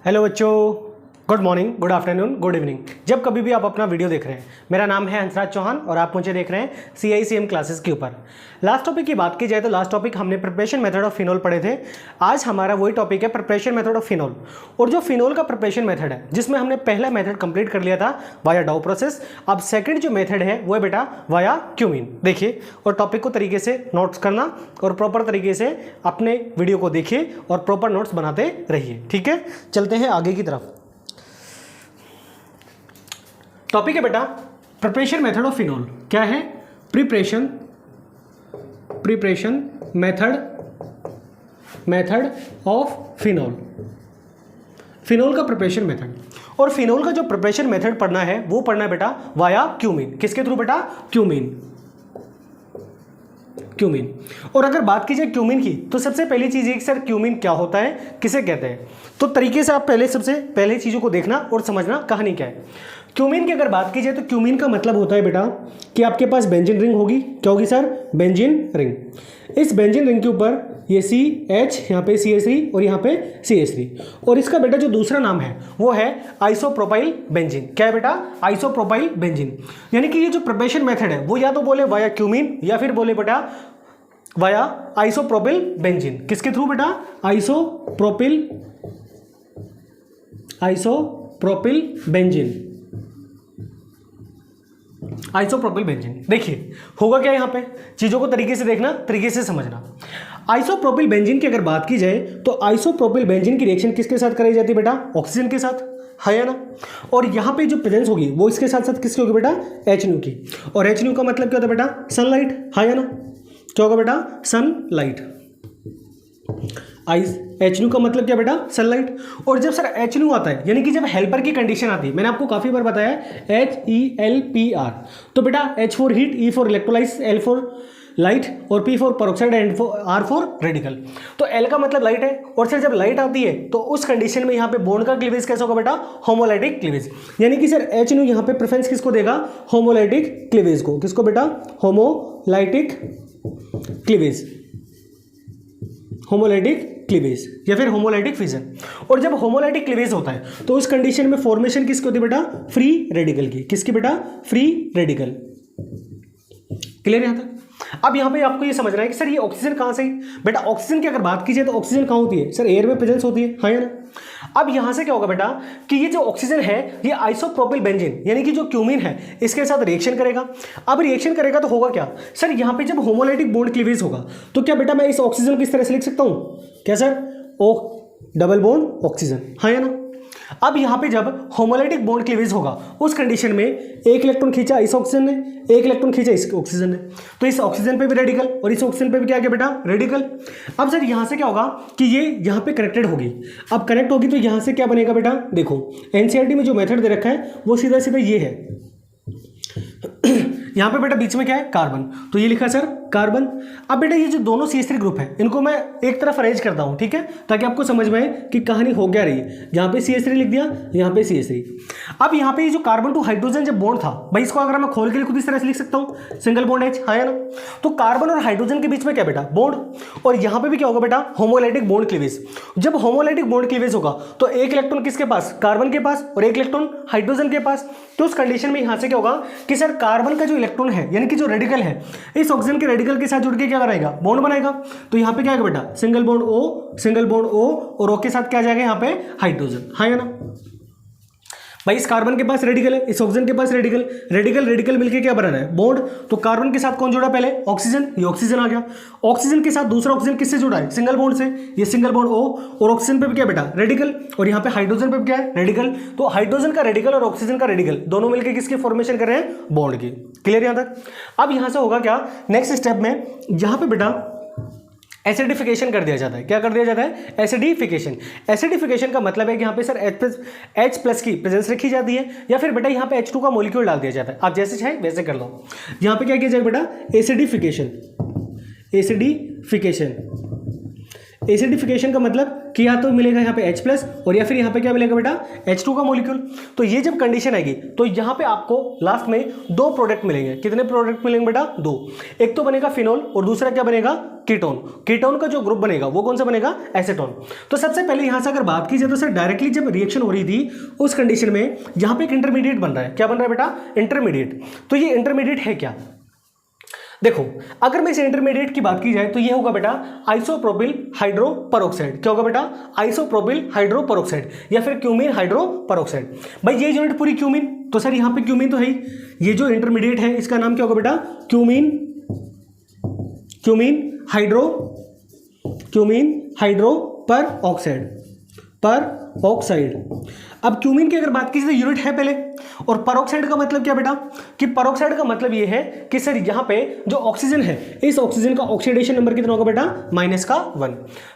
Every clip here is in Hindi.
हेलो बच्चों, good morning, good afternoon, good evening. जब कभी भी आप अपना वीडियो देख रहे हैं, मेरा नाम है हंसराज चौहान और आप मुझे देख रहे हैं CICM क्लासेस के ऊपर। लास्ट टॉपिक की बात की जाए तो लास्ट टॉपिक हमने प्रिपरेशन मेथड ऑफ फिनोल पढ़े थे। आज हमारा वही टॉपिक है प्रिपरेशन मेथड ऑफ फिनोल। और जो फिनोल का प्रिपरेशन मेथड है, जिसमें हमने पहला मेथड कंप्लीट कर लिया था वाया डाउ प्रोसेस, अब सेकंड जो मेथड है वो है बेटा वाया क्यूमीन। देखिए और टॉपिक को तरीके से नोट्स करना और प्रॉपर तरीके से अपने वीडियो को देखिए और प्रॉपर नोट्स बनाते रहिए। ठीक है, चलते हैं आगे की तरफ। टॉपिक है बेटा प्रिपरेशन मेथड ऑफ फिनोल। क्या है? Preparation method of phenol. Phenol का प्रिपरेशन मेथड। और फिनोल का जो प्रिपरेशन मेथड पढ़ना है वो पढ़ना है बेटा वाया क्यूमीन। किसके थ्रू बेटा? क्यूमीन। और अगर बात की जाए क्यूमीन की तो सबसे पहली चीज है कि सर क्यूमीन क्या होता है, किसे कहते हैं। तो तरीके से आप सबसे पहले चीजों को देखना और समझना कहानी क्या है। क्यूमीन की अगर बात की जाए तो क्यूमीन का मतलब होता है बेटा कि आपके पास बेंजीन रिंग होगी। क्या होगी सर? Benzene ring. इस बेंजीन रिंग के ऊपर ये CH, यहाँ पे CH3 और यहाँ पे CH3। और इसका बेटा जो दूसरा नाम है वो है आइसोप्रोपाइल बेंजीन। क्या है बेटा? Isopropyl benzene. यानी कि ये जो प्रिपरेशन मेथड है वो या तो बोले वाया क्यूमीन या फिर बोले बेटा वाया आइसोप्रोपिल बेंजीन। किसके थ्रू बेटा? Isopropyl benzene. Isopropyl benzene. देखिए होगा क्या यहाँ पे, चीजों को तरीके से देखना, तरीके से समझना। आइसोप्रोपिल बेंजीन की अगर बात की जाए तो आइसोप्रोपिल बेंजीन की रिएक्शन किसके साथ कराई जाती है बेटा? ऑक्सीजन के साथ, है या ना। और यहाँ पे जो प्रेजेंस होगी वो इसके साथ साथ किसकी होगी बेटा? HNO की। और HNO का मतलब क्या होता है बेटा? सनलाइट, है या ना। क्या होगा बेटा? सनलाइट। HNO का मतलब क्या बेटा? सनलाइट। और जब सर HNO आता है यानी कि जब हेल्पर की कंडीशन आती है, मैंने आपको काफी बार बताया HELPR, तो बेटा H for heat, E for electrolysis, L for light और P for peroxide and R for radical. तो L का मतलब लाइट है। और सर जब लाइट आती है तो उस कंडीशन में यहाँ पे बॉन्ड का क्लीवेज कैसा होगा बेटा? Homolytic cleavage. यानी कि सर HNO यहाँ पे प्रेफरेंस किसको देगा? होमोलाइटिक क्लीवेज को। किसको बेटा? Homolytic cleavage. होमोलाइटिक क्लीवेज या फिर होमोलाइटिक फिजन। और जब होमोलाइटिक क्लीवेज होता है तो उस कंडीशन में फॉर्मेशन किसकी होती है बेटा? फ्री रेडिकल की। किसकी बेटा? Free radical. क्लियर यहां तक? अब यहां पे आपको ये समझना है कि सर ये ऑक्सीजन कहां से? बेटा ऑक्सीजन की अगर बात की जाए तो ऑक्सीजन कहां होती है? सर एयर में प्रेजेंस होती है, हाँ या ना। अब यहां से क्या होगा बेटा कि ये जो ऑक्सीजन है ये आइसोप्रोपिल बेंजीन यानी कि जो क्यूमीन है इसके साथ रिएक्शन करेगा। अब रिएक्शन करेगा तो होगा क्या सर? यहां पे जब होमोलाइटिक बॉन्ड क्लीवेज होगा तो क्या बेटा मैं इस ऑक्सीजन को इस तरह से लिख सकता हूं? क्या sir? O double bond oxygen, हाँ या ना। अब यहां पे जब होमोलाइटिक बॉन्ड क्लीवेज होगा उस कंडीशन में एक इलेक्ट्रॉन खींचा इस ऑक्सीजन ने, एक इलेक्ट्रॉन खींचा इस ऑक्सीजन ने, तो इस ऑक्सीजन पे भी रेडिकल और इस ऑक्सीजन पे भी क्या गया बेटा? रेडिकल। अब सर यहां से क्या होगा कि ये यहां पे कनेक्टेड होगी। अब कनेक्ट होगी तो यहां से क्या बनेगा बेटा? देखो NCERT में जो मेथड दे रखा है वो सीधा सीधा ये है। यहां पे बेटा बीच में क्या है? कार्बन। तो ये लिखा सर कार्बन। अब बेटा ये जो दोनों CH3 ग्रुप है इनको मैं एक तरफ अरेंज करता हूं, ठीक है, ताकि आपको समझ में आए कि कहानी हो क्या रही है। यहां पे CH3 लिख दिया, यहां पे CH3। अब यहां पे ये जो कार्बन टू हाइड्रोजन जब बॉन्ड था भाई, इसको अगर मैं खोल के लिखूं तो इस तरह से लिख सकता हूं, सिंगल बॉन्ड H, हाँ या ना। तो कार्बन और हाइड्रोजन के बीच में क्या बेटा? बॉन्ड। और यहां पे भी क्या होगा बेटा? Homolytic bond cleavage. जब होमोलाइटिक बॉन्ड क्लीवेज होगा तो एक इलेक्ट्रॉन किसके पास? कार्बन के पास और एक इलेक्ट्रॉन हाइड्रोजन के पास। तो उस कंडीशन में यहां से क्या होगा कि सर कार्बन का जो इलेक्ट्रॉन है यानी कि जो रेडिकल है इस ऑक्सीजन के रेडिकल के साथ जुड़ के क्या बनाएगा? बॉन्ड बनाएगा। तो यहां पे क्या आएगा बेटा? सिंगल बॉन्ड O और O के साथ क्या आ जाएगा यहाँ पे? हाइड्रोजन, हाँ या ना। भाई इस कार्बन के पास रेडिकल है, इस ऑक्सीजन के पास रेडिकल, रेडिकल मिलके क्या बनाना है? बॉन्ड। तो कार्बन के साथ कौन जुड़ा पहले? ऑक्सीजन। ये ऑक्सीजन आ गया। ऑक्सीजन के साथ दूसरा ऑक्सीजन किससे जुड़ा है? सिंगल बॉन्ड से। ये सिंगल बॉन्ड O और ऑक्सीजन पे भी क्या बेटा? रेडिकल। और यहाँ पे हाइड्रोजन पे भी क्या है? रेडिकल। तो हाइड्रोजन का रेडिकल और ऑक्सीजन का रेडिकल दोनों मिलकर किसके फॉर्मेशन कर रहे हैं? बॉन्ड की। क्लियर यहां तक? अब यहां से होगा क्या नेक्स्ट स्टेप में? यहां पे बेटा एसिडिफिकेशन कर दिया जाता है। क्या कर दिया जाता है? एसिडिफिकेशन। एसिडिफिकेशन का मतलब है कि यहाँ पे सर H प्लस की प्रेजेंस रखी जाती है या फिर बेटा यहाँ पे H2 का मॉलिक्यूल डाल दिया जाता है। आप जैसे चाहे वैसे कर लो। यहाँ पे क्या किया जाएगा बेटा? एसिडिफिकेशन। एसिडिफिकेशन का मतलब कि या तो मिलेगा यहाँ पे H+ और या फिर यहाँ पे क्या मिलेगा बेटा, H2 का मॉलिक्यूल। तो ये जब कंडीशन आएगी तो यहाँ पे आपको लास्ट में 2 प्रोडक्ट मिलेंगे। कितने प्रोडक्ट मिलेंगे बेटा, 2। एक तो बनेगा फिनोल और दूसरा क्या बनेगा, कीटोन। कीटोन का जो ग्रुप बनेगा वो कौन सा बनेगा, एसीटोन। तो सबसे पहले यहाँ से अगर बात की जाए तो सर डायरेक्टली जब रिएक्शन हो रही थी उस कंडीशन में यहाँ पे एक इंटरमीडिएट बन रहा है। क्या बन रहा है बेटा, इंटरमीडिएट। तो ये इंटरमीडिएट है क्या, देखो अगर मैं इस इंटरमीडिएट की बात की जाए तो ये होगा बेटा आइसोप्रोपिल हाइड्रोपरऑक्साइड। क्या होगा बेटा, आइसोप्रोपिल हाइड्रोपरऑक्साइड या फिर क्यूमीन हाइड्रोपरऑक्साइड। भाई ये यूनिट पूरी क्यूमीन, तो सर यहाँ पे क्यूमीन तो है ही। ये जो इंटरमीडिएट है इसका नाम क्या होगा बेटा, क्यूमीन हाइड्रोपरऑक्साइड। अब क्यूमीन की अगर बात की जाए यूनिट है पहले, और परोक्साइड का मतलब क्या बेटा, कि परोक्साइड का मतलब ये है कि सर यहाँ पे जो ऑक्सीजन है इस ऑक्सीजन का ऑक्सीडेशन नंबर कितना होगा बेटा, -1।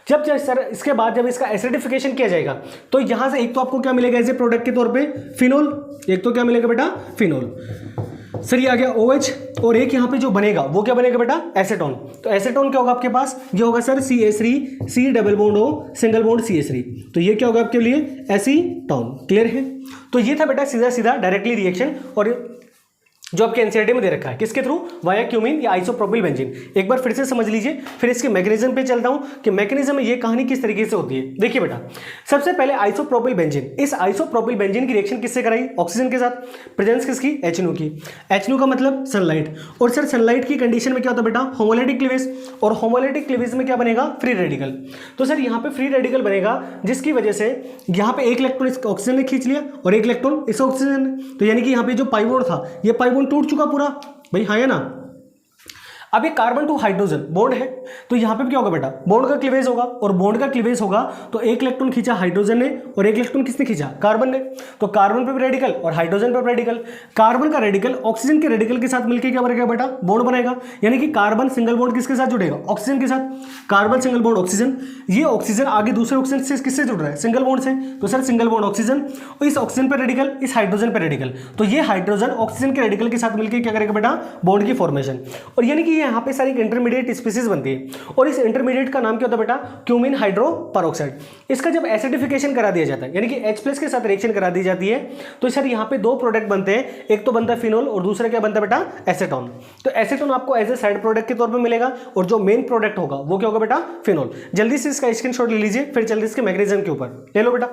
जब सर इसके बाद जब इसका एसिडिफिकेशन किया जाएगा तो यहाँ से एक तो आपको क्या मिलेगा एज ए प्रोडक्ट के तौर पे फिनोल, एक तो क्या मिलेगा बेटा, फिनोल। सर ये आ गया OH, और एक यहाँ पे जो बनेगा वो क्या बनेगा बेटा, एसीटोन। तो एसीटोन क्या होगा आपके पास, ये होगा sir CH3 C double bond O single bond CH3। तो ये क्या होगा आपके लिए, एसीटोन। क्लियर है। तो ये था बेटा सीधा सीधा डायरेक्टली रिएक्शन, और जो आपके एनसीईआरटी में दे रखा है किसके थ्रू, वाया क्यूमीन या आइसोप्रोपिल बेंजीन। एक बार फिर से समझ लीजिए, फिर इसके मैकेनिज्म पे चलता हूं कि मैकेनिज्म में ये कहानी किस तरीके से होती है। देखिए बेटा, सबसे पहले आइसोप्रोपिल बेंजीन, इस आइसोप्रोपिल बेंजीन की रिएक्शन किससे कराई, ऑक्सीजन के साथ, प्रेजेंस किसकी, HNO की। HNO का मतलब सनलाइट, और सर सनलाइट की कंडीशन में क्या होता है बेटा, होमोलिटिक क्लीवेज, और होमोलिटिक क्लीवेज में क्या बनेगा, फ्री रेडिकल। तो सर यहाँ पे फ्री रेडिकल बनेगा जिसकी वजह से यहाँ पे एक इलेक्ट्रॉन इस ऑक्सीजन ने खींच लिया और एक इलेक्ट्रॉन इस ऑक्सीजन ने, तो यानी कि यहाँ पे जो पाई बॉन्ड था ये पाई बॉन्ड टूट चुका पूरा, भाई हाँ है ना। अब ये कार्बन टू हाइड्रोजन बॉन्ड है, तो यहाँ पे क्या होगा बेटा, बॉन्ड का क्लीवेज होगा, और बॉन्ड का क्लीवेज होगा तो एक इलेक्ट्रॉन खींचा हाइड्रोजन ने और एक इलेक्ट्रॉन किसने खींचा, कार्बन ने। तो कार्बन पे रेडिकल और हाइड्रोजन पे रेडिकल, कार्बन का रेडिकल ऑक्सीजन के रेडिकल के साथ मिलकर क्या बनेगा बेटा, बॉन्ड बनेगा। यानी कि कार्बन सिंगल बॉन्ड किसके साथ जुड़ेगा, ऑक्सीजन के साथ। कार्बन सिंगल बॉन्ड ऑक्सीजन, ये ऑक्सीजन आगे दूसरे ऑक्सीजन से किससे जुड़ रहा है, सिंगल बॉन्ड से। तो सर सिंगल बॉन्ड ऑक्सीजन, और इस ऑक्सीजन पे रेडिकल, इस हाइड्रोजन पे रेडिकल, तो ये हाइड्रोजन ऑक्सीजन के रेडिकल के साथ मिलकर क्या करेगा बेटा, बॉन्ड की फॉर्मेशन। और यानी कि यहाँ पे सारी इंटरमीडिएट स्पीसीज बनती है, और इस इंटरमीडिएट का नाम क्या होता है बेटा, क्यूमीन हाइड्रोपरऑक्साइड। इसका जब एसिडिफिकेशन करा दिया जाता है, यानी कि H+ के साथ रिएक्शन करा दी जाती है, तो सर यहाँ पे 2 प्रोडक्ट बनते हैं, एक तो बनता है फिनोल और दूसरा क्या बनता है बेटा, एसीटोन। तो एसीटोन आपको एज ए साइड प्रोडक्ट के तौर पे मिलेगा, और जो मेन प्रोडक्ट होगा वो क्या होगा बेटा, फिनोल। जल्दी से इसका स्क्रीनशॉट ले लीजिए, फिर जल्दी इसके मैकेनिज्म के ऊपर ले लो बेटा।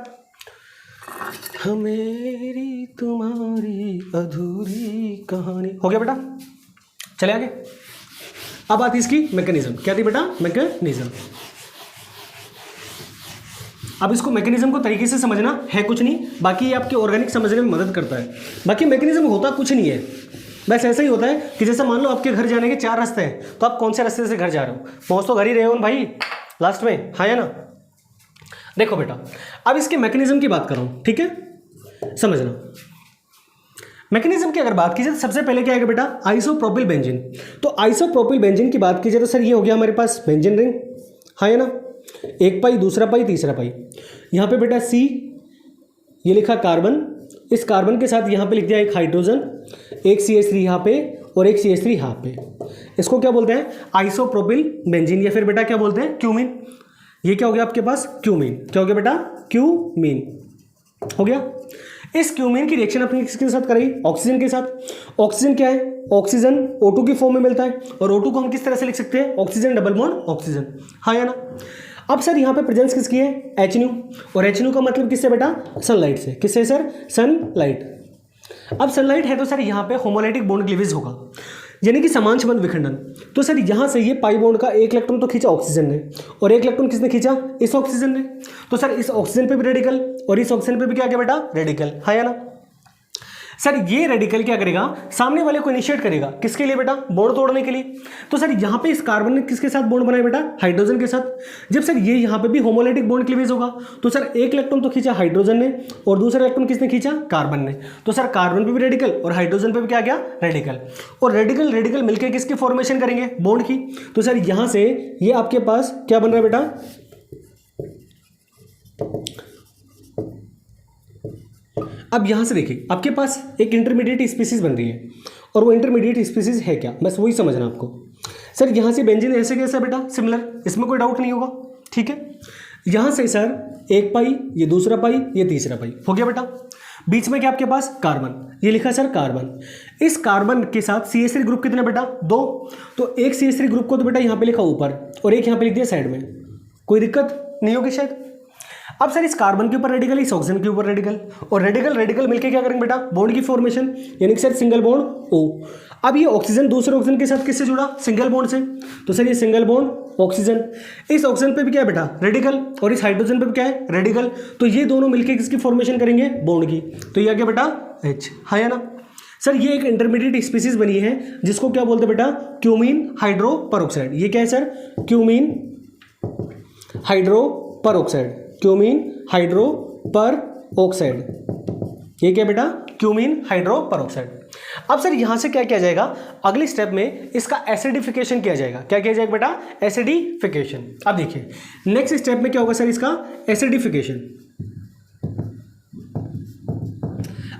मेरी तुम्हारी अधूरी कहानी हो गया बेटा, चले आगे। अब आती इसकी मैकेनिज्म, क्या थी बेटा, मैकेनिज्म। अब इसको मैकेनिज्म को तरीके से समझना है, कुछ नहीं, बाकी ये आपके ऑर्गेनिक समझने में मदद करता है। बाकी मैकेनिज्म होता कुछ नहीं है, बस ऐसा ही होता है कि जैसे मान लो आपके घर जाने के 4 रास्ते हैं, तो आप कौन से रास्ते से घर जा रहे हो, पहुंच तो घर ही रहे हो भाई लास्ट में, हाँ या ना। देखो बेटा, अब इसके मैकेनिज्म की बात कर रहा हूं, ठीक है, समझना। मैकेनिज्म की अगर बात की जाए तो सबसे पहले क्या आएगा बेटा, आइसोप्रोपिल बेंजीन। तो आइसोप्रोपिल बेंजीन की बात की जाए तो सर ये हो गया हमारे पास बेंजीन रिंग, हाँ है ना, एक पाई, दूसरा पाई, तीसरा पाई। यहाँ पे बेटा C ये लिखा कार्बन, इस कार्बन के साथ यहाँ पे लिख दिया एक हाइड्रोजन, एक CH3 यहाँ पे और एक CH3 यहाँ पे। इसको क्या बोलते हैं, आइसोप्रोपिल बेंजीन, या फिर बेटा क्या बोलते हैं, क्यूमीन। ये क्या हो गया आपके पास, क्यूमीन। क्या हो गया बेटा, क्यूमीन हो गया। इस क्यूमीन की रिएक्शन अपने किसके साथ कराई, ऑक्सीजन के साथ। ऑक्सीजन क्या है, ऑक्सीजन O2 की फॉर्म में मिलता है, और O2 को हम किस तरह से लिख सकते हैं, ऑक्सीजन डबल बॉन्ड ऑक्सीजन, हाँ या ना। अब सर यहाँ पे प्रेजेंस किसकी है, HNO, और HNO का मतलब किससे बेटा, सनलाइट से। किससे सर, सनलाइट। अब सनलाइट है तो सर यहाँ पे होमोलाइटिक बॉन्ड क्लीवेज होगा, यानी कि समान संबंध विखंडन। तो सर यहाँ से ये पाई बॉन्ड का एक इलेक्ट्रॉन तो खींचा ऑक्सीजन ने, और एक इलेक्ट्रॉन किसने खींचा, इस ऑक्सीजन ने। तो सर इस ऑक्सीजन पे भी रेडिकल और इस ऑक्सीजन पे भी क्या गया बेटा, रेडिकल, हाँ या ना। सर ये रेडिकल क्या करेगा, सामने वाले को इनिशिएट करेगा, किसके लिए बेटा, बॉन्ड तोड़ने के लिए। तो सर यहाँ पे इस कार्बन ने किसके साथ बॉन्ड बनाया बेटा, हाइड्रोजन के साथ। जब सर ये यहाँ पे भी होमोलाइटिक बॉन्ड क्लीवेज होगा, तो सर एक इलेक्ट्रॉन तो खींचा हाइड्रोजन ने और दूसरा इलेक्ट्रॉन किसने खींचा, कार्बन ने। तो सर कार्बन पे भी रेडिकल और हाइड्रोजन पे भी क्या गया, रेडिकल। और रेडिकल रेडिकल मिलकर किसकी फॉर्मेशन करेंगे, बॉन्ड की। तो सर यहाँ से ये आपके पास क्या बन रहा है बेटा, अब यहां से देखिए आपके पास एक इंटरमीडिएट स्पीसीज बन रही है, और वो इंटरमीडिएट स्पीसीज है क्या, बस वही समझना आपको। सर यहां से बेंजीन ऐसे कैसा बेटा, सिमिलर, इसमें कोई डाउट नहीं होगा, ठीक है, यहां से सर एक पाई, ये दूसरा पाई, ये तीसरा पाई, हो गया बेटा। बीच में क्या आपके पास कार्बन, ये लिखा सर कार्बन। इस कार्बन के साथ CH3 ग्रुप कितने बेटा, 2। तो एक CH3 ग्रुप को तो बेटा यहां पे लिखा ऊपर और एक यहां पे लिख दिया साइड में, कोई दिक्कत नहीं होगी शायद। अब सर इस कार्बन के ऊपर रेडिकल, इस ऑक्सीजन के ऊपर रेडिकल, और रेडिकल रेडिकल मिलके क्या करेंगे बेटा, बॉन्ड की फॉर्मेशन, यानी कि सर सिंगल बॉन्ड O। अब ये ऑक्सीजन दूसरे ऑक्सीजन के साथ किससे जुड़ा, सिंगल बॉन्ड से, तो सर ये सिंगल बॉन्ड ऑक्सीजन। इस ऑक्सीजन पे भी क्या है बेटा, रेडिकल, और इस हाइड्रोजन पे भी क्या है, रेडिकल। तो ये दोनों मिलके किसकी फॉर्मेशन करेंगे, बॉन्ड की। तो ये आ गया बेटा H, हाँ या ना सर। ये एक इंटरमीडिएट स्पीसीज बनी है जिसको क्या बोलते हैं बेटा, क्यूमीन हाइड्रो परऑक्साइड। ये क्या है sir, cumene hydro peroxide, cumene hydro पर ऑक्साइड। ये क्या बेटा, क्यूमीन हाइड्रो परऑक्साइड। अब सर यहां से क्या किया जाएगा, अगले स्टेप में इसका एसिडिफिकेशन किया जाएगा। क्या किया जाएगा बेटा, एसिडिफिकेशन। अब देखिए नेक्स्ट स्टेप में क्या होगा सर, इसका एसिडिफिकेशन।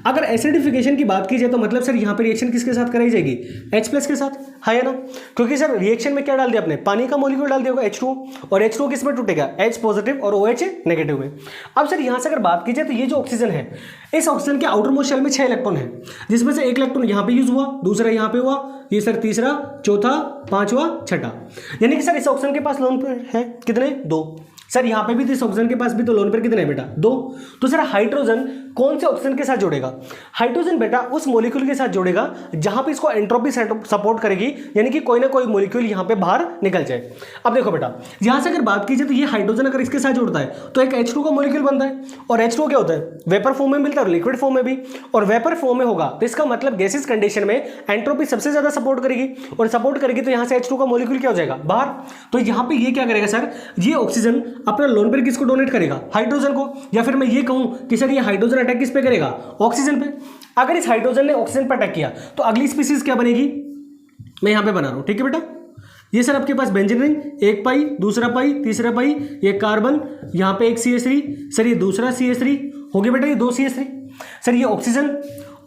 अगर एसिडिफिकेशन की बात की जाए तो मतलब सर यहाँ पे रिएक्शन किसके साथ कराई जाएगी, H+ के साथ, है ना। क्योंकि सर रिएक्शन में क्या डाल दिया आपने, पानी का मॉलिक्यूल डाल दिया होगा H2, और H2 किस में टूटेगा, H पॉजिटिव और OH नेगेटिव में। अब सर यहाँ से अगर बात की जाए तो ये जो ऑक्सीजन है, इस ऑक्सीजन के आउटर मोस्ट शेल में 6 इलेक्ट्रॉन है, जिसमें से एक इलेक्ट्रॉन यहाँ पे यूज हुआ, दूसरा यहाँ पे हुआ, ये सर तीसरा, चौथा, पांचवा, छठा। यानी कि सर इस ऑक्सीजन के पास लोन पेयर है कितने, 2। सर यहाँ पे भी तो इस ऑक्सीजन के पास भी तो लोन पेयर कितने हैं बेटा, 2। तो सर हाइड्रोजन कौन से ऑक्सीजन के साथ जोड़ेगा, हाइड्रोजन बेटा उस मॉलिक्यूल के साथ जोड़ेगा जहां पे इसको एंट्रोपी सपोर्ट करेगी, यानी कि कोई ना कोई मॉलिक्यूल यहाँ पे बाहर निकल जाए। अब देखो बेटा यहां से अगर बात की जाए तो ये हाइड्रोजन अगर इसके साथ जुड़ता है तो एक H2 का मॉलिक्यूल बनता है, और H2 क्या होता है, वेपर फॉर्म में मिलता है और लिक्विड फॉर्म में भी, और वेपर फॉर्म में होगा तो इसका मतलब गैसेस कंडीशन में एंट्रोपी सबसे ज्यादा सपोर्ट करेगी, और सपोर्ट करेगी तो यहाँ से H2 का मॉलिक्यूल क्या हो जाएगा, बाहर। तो यहाँ पे ये क्या करेगा सर, ये ऑक्सीजन अपना लोन पेयर किसको डोनेट करेगा, हाइड्रोजन को। या फिर मैं ये कहूं कि सर ये हाइड्रोजन अटैक किस पे करेगा, ऑक्सीजन पे। अगर इस हाइड्रोजन ने ऑक्सीजन पर अटैक किया तो अगली स्पीसीज क्या बनेगी, मैं यहां पे बना रहा हूं, ठीक है बेटा। ये सर आपके पास बेंजीन रिंग, एक पाई, दूसरा पाई, तीसरा पाई, ये कार्बन, यहां पे एक CH3, सर ये दूसरा CH3 हो गया बेटा, ये 2 CH3। सर ये ऑक्सीजन,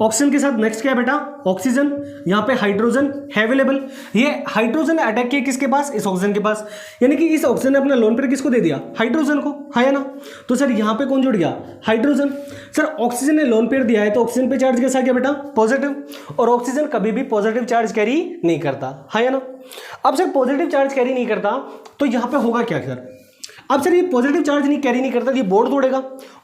ऑक्सीजन के साथ नेक्स्ट क्या है बेटा, ऑक्सीजन, यहाँ पे हाइड्रोजन है अवेलेबल। ये हाइड्रोजन ने अटैक किया किसके पास, इस ऑक्सीजन के पास, यानी कि इस ऑक्सीजन ने अपना लोन पेयर किसको दे दिया, हाइड्रोजन को, है ना। तो सर यहाँ पे कौन जुड़ गया, हाइड्रोजन। सर ऑक्सीजन ने लोन पेयर दिया है तो ऑक्सीजन पे चार्ज कैसा गया बेटा, पॉजिटिव, और ऑक्सीजन कभी भी पॉजिटिव चार्ज कैरी नहीं करता, है ना। अब सर पॉजिटिव चार्ज कैरी नहीं करता तो यहाँ पे होगा क्या सर, अब सर ये पॉजिटिव चार्ज नहीं कैरी नहीं करता, ये बॉन्ड तोड़ेगा।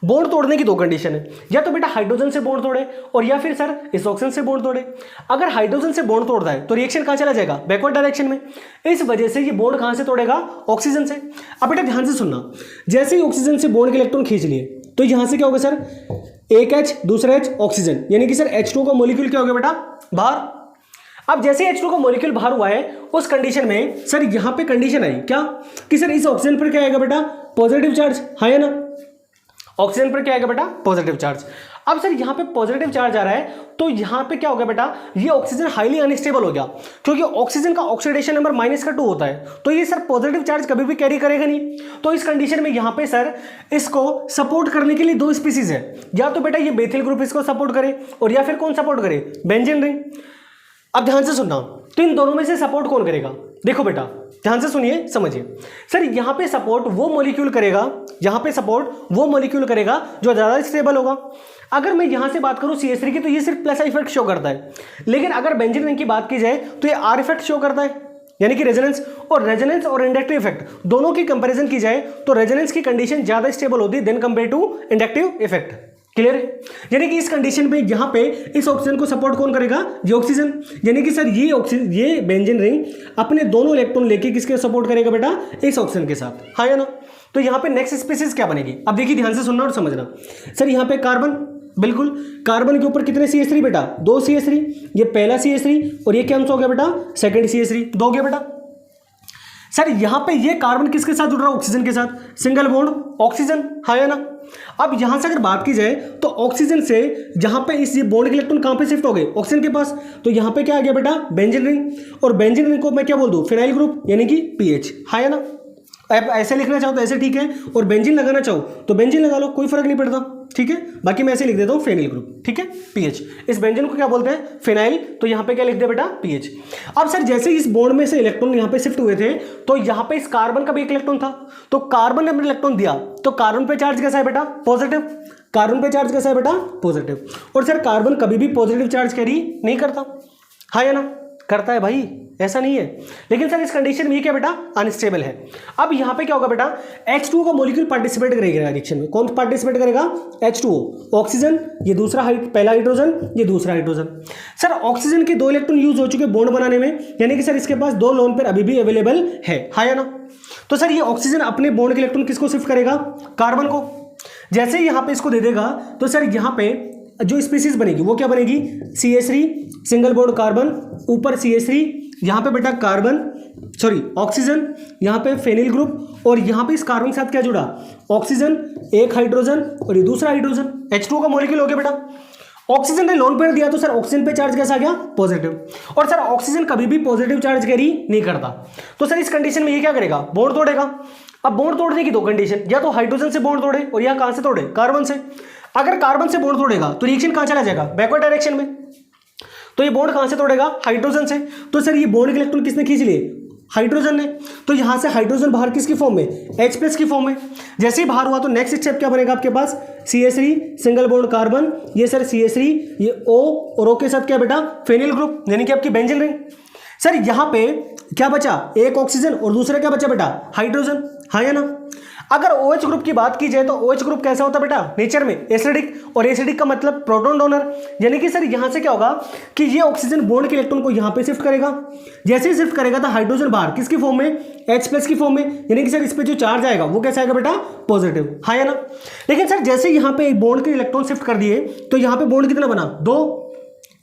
बॉन्ड तोड़ने की 2 कंडीशन है, या तो बेटा हाइड्रोजन से बॉन्ड तोड़े, और या फिर सर इस ऑक्सीजन से बॉन्ड तोड़े। अगर हाइड्रोजन से बॉन्ड तोड़ता है तो रिएक्शन कहां चला जाएगा, बैकवर्ड डायरेक्शन में। इस वजह से ये बॉन्ड कहां से तोड़ेगा, ऑक्सीजन से। अब बेटा ध्यान से सुनना, जैसे ही ऑक्सीजन से बॉन्ड के इलेक्ट्रॉन खींच लिए तो यहां से क्या होगा सर, एक H दूसरा H ऑक्सीजन, यानी कि सर H2 का मॉलिक्यूल क्या हो गया बेटा, बाहर। अब जैसे H2 का मॉलिक्यूल बाहर हुआ है उस कंडीशन में सर यहां पे कंडीशन आई क्या, कि सर इस ऑक्सीजन पर क्या आएगा बेटा, पॉजिटिव चार्ज, है ना। ऑक्सीजन पर क्या आएगा बेटा, पॉजिटिव चार्ज। अब सर यहां पे पॉजिटिव चार्ज आ रहा है तो यहां पे क्या हो गया बेटा, ये ऑक्सीजन हाईली अनस्टेबल हो गया, क्योंकि ऑक्सीजन का ऑक्सीडेशन नंबर -2 होता है, तो ये सर पॉजिटिव चार्ज कभी भी कैरी करेगा नहीं। तो इस कंडीशन में यहां पे सर इसको सपोर्ट करने के लिए 2 स्पीसीज है, या तो बेटा ये बेथिल ग्रुप इसको सपोर्ट करे, और या फिर कौन सपोर्ट करे, बेंजीन रिंग। अब ध्यान से सुनना, तो इन दोनों में से सपोर्ट कौन करेगा, देखो बेटा ध्यान से सुनिए समझिए। सर यहां पे सपोर्ट वो मॉलिक्यूल करेगा, यहां पे सपोर्ट वो मॉलिक्यूल करेगा जो ज्यादा स्टेबल होगा। अगर मैं यहां से बात करूं CH3 की तो ये सिर्फ प्लस इफेक्ट शो करता है, लेकिन अगर बेंजीन रिंग की बात की जाए तो ये R इफेक्ट शो करता है, यानी कि रेजोनेंस और इंडक्टिव इफेक्ट दोनों की कंपैरिजन की जाए तो रेजोनेंस की कंडीशन ज्यादा स्टेबल होती है than compared to inductive effect. Clear है, यानी कि इस कंडीशन पे यहां पे इस ऑक्सीजन को सपोर्ट कौन करेगा, ये ऑक्सीजन। यानी कि सर ये ऑक्सीजन, ये बेंजीन रिंग अपने दोनों इलेक्ट्रॉन लेके किसके सपोर्ट करेगा बेटा, इस ऑक्सीजन के साथ, हाँ या ना। तो यहां पे नेक्स्ट स्पीसीज क्या बनेगी, अब देखिए ध्यान से सुनना और समझना। सर यहां पे कार्बन, बिल्कुल कार्बन के ऊपर कितने CH3 बेटा, 2 CH3, ये पहला CH3 और ये क्या हो गया बेटा, सेकंड CH3, 2 हो गया बेटा। सर यहां पे ये कार्बन किसके साथ जुड़ रहा है, ऑक्सीजन के साथ, सिंगल बॉन्ड ऑक्सीजन, हाँ या ना। अब यहां से अगर बात की जाए तो ऑक्सीजन से जहां पे इस ये बॉन्ड के इलेक्ट्रॉन कहां पे शिफ्ट हो गए, ऑक्सीजन के पास, तो यहां पे क्या आ गया बेटा, बेंजीन रिंग, और बेंजीन रिंग को मैं क्या बोल दूं, फिनाइल ग्रुप, यानी कि PH, हाँ या ना। ऐसे लिखना चाहो तो ऐसे ठीक है, और बेंजीन लगाना चाहो तो बेंजीन लगा लो, कोई फर्क नहीं पड़ता। ठीक है, बाकी मैं ऐसे लिख देता हूँ फेनिल ग्रुप, ठीक है, पीएच। इस व्यंजन को क्या बोलते हैं? फिनाइल। तो यहाँ पे क्या लिख दिया बेटा? पीएच। अब सर जैसे इस बॉन्ड में से इलेक्ट्रॉन यहाँ पे शिफ्ट हुए थे तो यहाँ पे इस कार्बन का भी एक इलेक्ट्रॉन था, तो कार्बन ने अपने इलेक्ट्रॉन दिया, तो कार्बन पे चार्ज कैसा है बेटा? पॉजिटिव। कार्बन पे चार्ज कैसा है बेटा? पॉजिटिव। और सर कार्बन कभी भी पॉजिटिव चार्ज कैरी नहीं करता, हाँ या ना? करता है भाई, ऐसा नहीं है। लेकिन सर इस कंडीशन में ये क्या बेटा? अनस्टेबल है। अब यहाँ पे क्या होगा बेटा? H2O का मॉलिक्यूल पार्टिसिपेट करेगा रिएक्शन में। कौन पार्टिसिपेट करेगा? H2O, ऑक्सीजन, ये दूसरा पहला हाइड्रोजन, ये दूसरा हाइड्रोजन। सर ऑक्सीजन के 2 इलेक्ट्रॉन यूज हो चुके बॉन्ड बनाने में, यानी कि सर इसके पास 2 लोन पेयर अभी भी अवेलेबल है, हाँ या ना? तो सर ये ऑक्सीजन अपने बॉन्ड के इलेक्ट्रॉन किसको शिफ्ट करेगा? कार्बन को। जैसे ही यहाँ पे इसको दे देगा तो सर यहाँ पे जो स्पीसीज बनेगी वो क्या बनेगी? CH3 सिंगल बॉन्ड कार्बन, ऊपर CH3, यहाँ पे बेटा कार्बन सॉरी ऑक्सीजन, यहाँ पे फेनिल ग्रुप, और यहाँ पे इस कार्बन के साथ क्या जुड़ा? ऑक्सीजन, एक हाइड्रोजन और ये दूसरा हाइड्रोजन, H2O का मॉलिक्यूल हो गया बेटा। ऑक्सीजन ने लोन पेयर दिया तो सर ऑक्सीजन पे चार्ज कैसा आ गया? पॉजिटिव। और सर ऑक्सीजन कभी भी पॉजिटिव चार्ज कैरी नहीं करता, तो सर इस कंडीशन में ये क्या करेगा? बॉन्ड तोड़ेगा। अब बॉन्ड तोड़ने की 2 कंडीशन, या तो हाइड्रोजन से बॉन्ड तोड़े और या कहां से तोड़े? कार्बन से। अगर कार्बन से बॉन्ड तोड़ेगा तो रिएक्शन कहां चला जाएगा? बैकवर्ड डायरेक्शन में। तो ये बॉन्ड कहां से तोड़ेगा? हाइड्रोजन से। तो सर ये बॉन्ड के इलेक्ट्रॉन किसने खींच लिए? हाइड्रोजन ने। तो यहां से हाइड्रोजन बाहर किसकी फॉर्म में? H+ की फॉर्म में। जैसे ही बाहर हुआ तो नेक्स्ट स्टेप क्या बनेगा आपके पास? CH3 सिंगल बॉन्ड कार्बन, ये सर CH3, ये O और O के साथ क्या बेटा? फेनिल ग्रुप, यानी कि आपकी बेंजीन रिंग। सर यहां पे क्या बचा? एक ऑक्सीजन और दूसरा क्या बचा बेटा? हाइड्रोजन, हाँ या ना? अगर OH ग्रुप की बात की जाए तो OH ग्रुप कैसा होता है बेटा? नेचर में एसिडिक, और एसिडिक का मतलब प्रोटॉन डोनर, यानी कि सर यहां से क्या होगा कि ये ऑक्सीजन बॉन्ड के इलेक्ट्रॉन को यहां पे शिफ्ट करेगा। जैसे ही शिफ्ट करेगा तो हाइड्रोजन बाहर किसकी फॉर्म में? H+ की फॉर्म में, यानी कि सर इस पे जो चार्ज आएगा वो कैसा आएगा बेटा? पॉजिटिव, हाँ या ना? लेकिन सर जैसे यहाँ पे एक बॉन्ड के इलेक्ट्रॉन शिफ्ट कर दिए तो यहाँ पे बॉन्ड कितना बना? 2,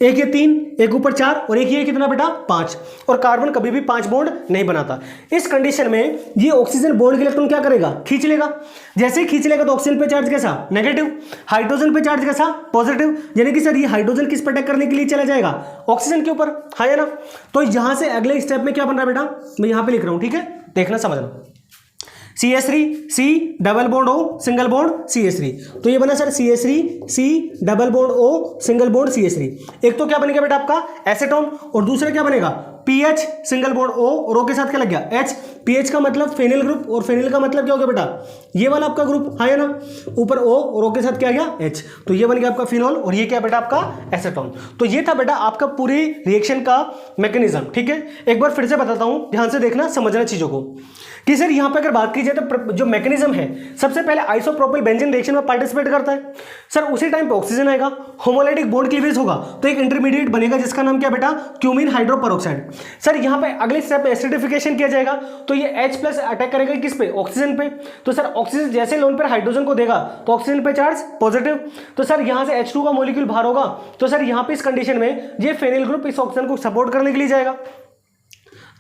एक ये 3, एक ऊपर 4 और एक ये कितना बेटा? 5। और कार्बन कभी भी 5 बॉन्ड नहीं बनाता। इस कंडीशन में ये ऑक्सीजन बॉन्ड के इलेक्ट्रॉन क्या करेगा? खींच लेगा। जैसे ही खींच लेगा तो ऑक्सीजन पे चार्ज कैसा? नेगेटिव। हाइड्रोजन पे चार्ज कैसा? पॉजिटिव। यानी कि सर ये हाइड्रोजन किस पर अटैक करने के लिए चला जाएगा? ऑक्सीजन के ऊपर, हाँ या ना? तो यहां से अगले स्टेप में क्या बन रहा है बेटा? मैं यहां पर लिख रहा हूं, ठीक है, देखना समझना। CH3 C double bond O single bond CH3, तो ये बना sir CH3 C double bond O single bond CH3। एक तो क्या बनेगा बेटा आपका? एसीटोन, और दूसरा क्या बनेगा? PH सिंगल बॉन्ड O और O के साथ क्या लग गया? H। PH का मतलब फेनिल ग्रुप, और फेनिल का मतलब क्या हो गया बेटा? ये वाला आपका ग्रुप, हाँ या ना? ऊपर O और O के साथ क्या आ गया? H। तो ये बन गया आपका फिनोल, और ये क्या बेटा? आपका एसीटोन। तो ये था बेटा आपका पूरी रिएक्शन का मैकेनिज्म, ठीक है। एक बार फिर से बताता हूं, ध्यान से देखना, समझना चीजों को कि सर यहाँ पे अगर बात की जाए तो जो मैकेनिज्म है, सबसे पहले आइसोप्रोपिल बेंजीन रिएक्शन में पार्टिसिपेट करता है। सर उसी टाइम पे ऑक्सीजन आएगा, होमोलाइटिक बॉन्ड क्लीवेज होगा, तो एक इंटरमीडिएट बनेगा जिसका नाम क्या बेटा? Cumene hydroperoxide. सर यहाँ पे अगले स्टेप पे एसिडिफिकेशन किया जाएगा, तो ये H+ अटैक करेगा किस पे? ऑक्सीजन पे। तो सर ऑक्सीजन जैसे लोन पर हाइड्रोजन को देगा तो ऑक्सीजन पे चार्ज पॉजिटिव। तो सर यहाँ से H2 का मॉलिक्यूल बाहर होगा, तो सर यहाँ पे इस कंडीशन में ये फेनिल ग्रुप इस ऑक्सीजन को सपोर्ट करने के लिए जाएगा।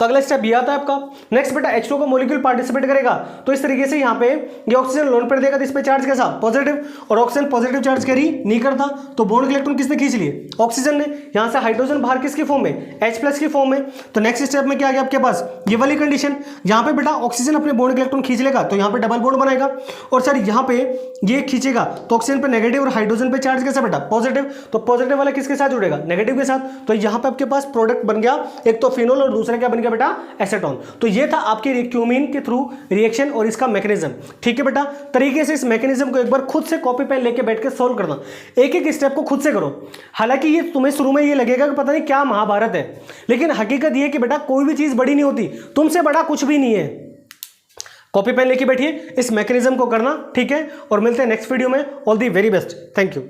तो अगला स्टेप ये आता है आपका। नेक्स्ट बेटा H2 का मॉलिक्यूल पार्टिसिपेट करेगा, तो इस तरीके से यहाँ पे ये ऑक्सीजन लोन पर देगा तो इस पे चार्ज कैसा? पॉजिटिव, और ऑक्सीजन पॉजिटिव चार्ज कैरी नहीं करता, तो बॉन्ड के इलेक्ट्रॉन किसने खींच लिए? ऑक्सीजन ने। यहाँ से हाइड्रोजन बाहर किसकी फॉर्म में? H+ की फॉर्म में। तो नेक्स्ट स्टेप में क्या आ गया आपके पास? ये वाली कंडीशन, यहाँ पे बेटा ऑक्सीजन अपने बॉन्ड के इलेक्ट्रॉन खींच लेगा तो यहाँ पे डबल बॉन्ड बनाएगा, और सर यहाँ पे ये खींचेगा तो ऑक्सीजन पे नेगेटिव और हाइड्रोजन पे चार्ज कैसा बेटा? पॉजिटिव। तो पॉजिटिव वाला किसके साथ जुड़ेगा? नेगेटिव के साथ। तो यहाँ पे आपके पास प्रोडक्ट बन गया, एक तो फिनोल और दूसरा क्या बन गया बेटा? एसीटोन। तो ये था आपके क्यूमीन के थ्रू रिएक्शन और इसका मैकेनिज्म, ठीक है बेटा। तरीके से इस मैकेनिज्म को एक बार खुद से कॉपी पेन लेके बैठ के सॉल्व करना, एक एक स्टेप को खुद से करो। हालांकि ये तुम्हें शुरू में ये लगेगा कि पता नहीं क्या महाभारत है, लेकिन हकीकत ये कि बेटा कोई भी चीज बड़ी नहीं होती, तुमसे बड़ा कुछ भी नहीं है। कॉपी पेन लेके बैठिए, इस मैकेनिज्म को करना, ठीक है। और मिलते हैं नेक्स्ट वीडियो में। All the very best, thank you.